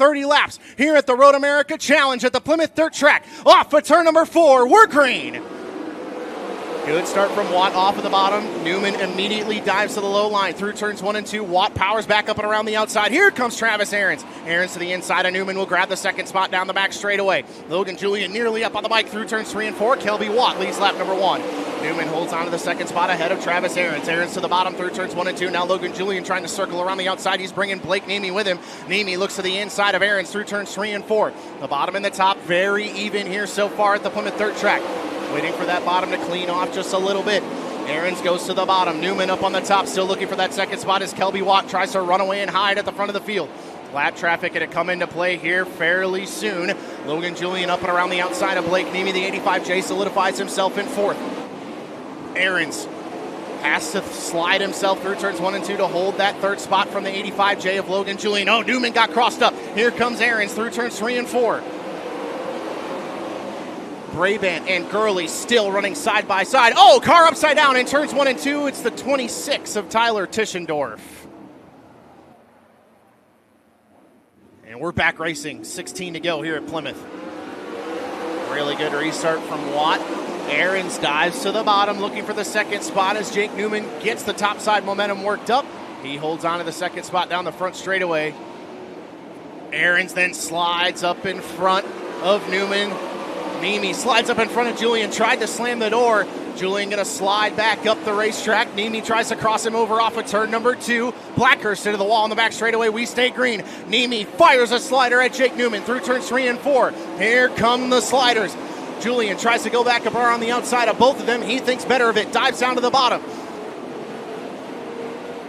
30 laps here at the Road America Challenge at the Plymouth Dirt Track. Off of turn number 4, we're green. Good start from Watt off of the bottom. Newman immediately dives to the low line through turns 1 and 2. Watt powers back up and around the outside. Here comes Travis Ahrens. Ahrens to the inside of Newman will grab the second spot down the back straightaway. Logan Julian nearly up on the bike through turns 3 and 4. Kelby Watt leads lap number 1. Newman holds on to the second spot ahead of Travis Ahrens. Ahrens to the bottom through turns 1 and 2. Now Logan Julian trying to circle around the outside. He's bringing Blake Nemi with him. Nemi looks to the inside of Ahrens through turns 3 and 4. The bottom and the top very even here so far at the Plymouth Dirt Track. Waiting for that bottom to clean off just a little bit. Ahrens goes to the bottom. Newman up on the top, still looking for that second spot as Kelby Watt tries to run away and hide at the front of the field. Lap traffic going to come into play here fairly soon. Logan Julian up and around the outside of Blake Nemi. The 85J solidifies himself in 4th. Ahrens has to slide himself through turns 1 and 2 to hold that 3rd spot from the 85J of Logan Julian. Oh, Newman got crossed up. Here comes Ahrens through turns 3 and 4. Brabant and Gurley still running side by side. Oh, car upside down in turns 1 and 2. It's the 26 of Tyler Tischendorf. And we're back racing. 16 to go here at Plymouth. Really good restart from Watt. Ahrens dives to the bottom looking for the second spot as Jake Newman gets the top side momentum worked up. He holds on to the second spot down the front straightaway. Ahrens then slides up in front of Newman. Nemi slides up in front of Julian, tried to slam the door. Julian going to slide back up the racetrack. Nemi tries to cross him over off of turn number 2. Blackhurst into the wall on the back straightaway. We stay green. Nemi fires a slider at Jake Newman through turns 3 and 4. Here come the sliders. Julian tries to go back up on the outside of both of them. He thinks better of it. Dives down to the bottom.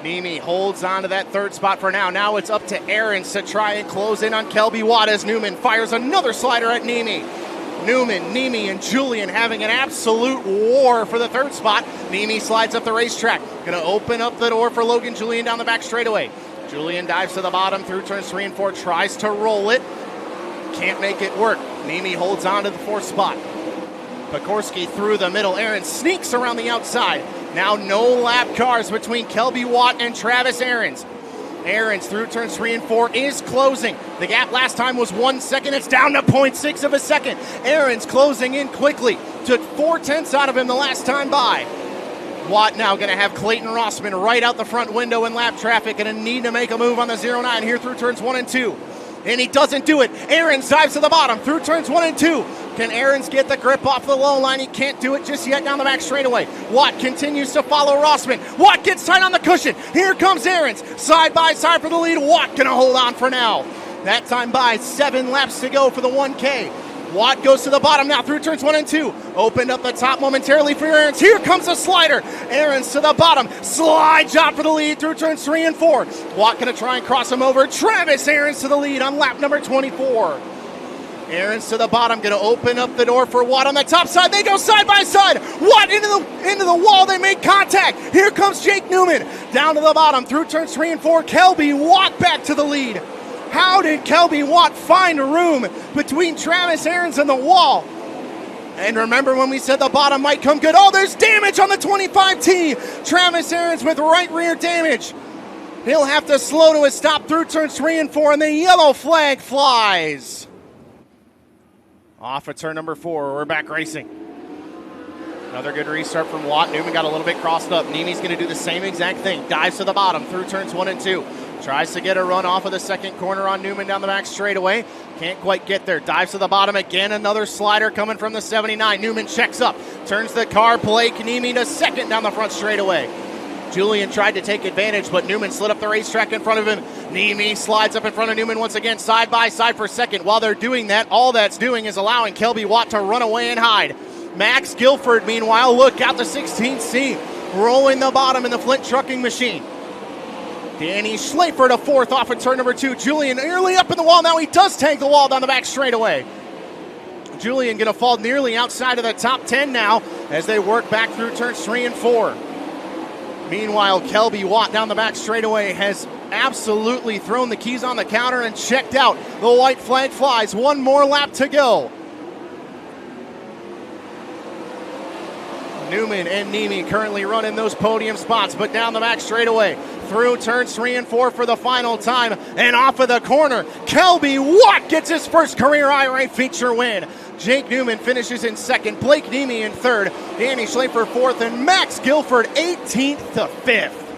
Nemi holds on to that 3rd spot for now. Now it's up to Ahrens to try and close in on Kelby Watt as Newman fires another slider at Nemi. Newman, Nemi, and Julian having an absolute war for the 3rd spot. Nemi slides up the racetrack. Going to open up the door for Logan Julian down the back straightaway. Julian dives to the bottom through turns 3 and 4. Tries to roll it. Can't make it work. Nemi holds on to the 4th spot. Pekorski through the middle. Ahrens sneaks around the outside. Now no lap cars between Kelby Watt and Travis Ahrens. Ahrens through turns 3 and 4 is closing. The gap last time was 1 second. It's down to 0.6 of a second. Ahrens closing in quickly. Took 4/10 out of him the last time by. Watt now going to have Clayton Rossman right out the front window in lap traffic. Going to need to make a move on the 09 here through turns 1 and 2. And he doesn't do it. Ahrens dives to the bottom through turns 1 and 2. Can Ahrens get the grip off the low line? He can't do it just yet down the back straightaway. Watt continues to follow Rossman. Watt gets tight on the cushion. Here comes Ahrens. Side by side for the lead. Watt going to hold on for now. That time by 7 laps to go for the 1K. Watt goes to the bottom now through turns 1 and 2. Opened up the top momentarily for Ahrens. Here comes a slider. Ahrens to the bottom. Slide job for the lead through turns 3 and 4. Watt going to try and cross him over. Travis Ahrens to the lead on lap number 24. Ahrens to the bottom, going to open up the door for Watt on the top side. They go side by side. Watt into the wall. They make contact. Here comes Jake Newman down to the bottom through turns 3 and 4. Kelby Watt back to the lead. How did Kelby Watt find room between Travis Ahrens and the wall? And remember when we said the bottom might come good. Oh, there's damage on the 25T. Travis Ahrens with right rear damage. He'll have to slow to a stop through turns 3 and 4, and the yellow flag flies. Off of turn number 4, we're back racing. Another good restart from Watt. Newman got a little bit crossed up. Nemi's going to do the same exact thing. Dives to the bottom through turns 1 and 2. Tries to get a run off of the second corner on Newman down the back straightaway. Can't quite get there. Dives to the bottom again. Another slider coming from the 79. Newman checks up. Turns the car. Blake Nemi to second down the front straightaway. Julian tried to take advantage, but Newman slid up the racetrack in front of him. Nemi slides up in front of Newman once again, side by side for second. While they're doing that, all that's doing is allowing Kelby Watt to run away and hide. Max Guilford, meanwhile, look out the 16C, rolling the bottom in the Flint trucking machine. Danny Schlafer to 4th off of turn number 2. Julian nearly up in the wall. Now he does tank the wall down the back straightaway. Julian going to fall nearly outside of the top 10 now as they work back through turns 3 and 4. Meanwhile, Kelby Watt down the back straightaway has absolutely thrown the keys on the counter and checked out. The white flag flies. One more lap to go. Newman and Nemi currently running those podium spots, but down the back straightaway. through turns 3 and 4 for the final time, and off of the corner, Kelby Watt gets his first career IRA feature win. Jake Newman finishes in second, Blake Niemi in third, Danny Schlafer fourth, and Max Guilford 18th to 5th.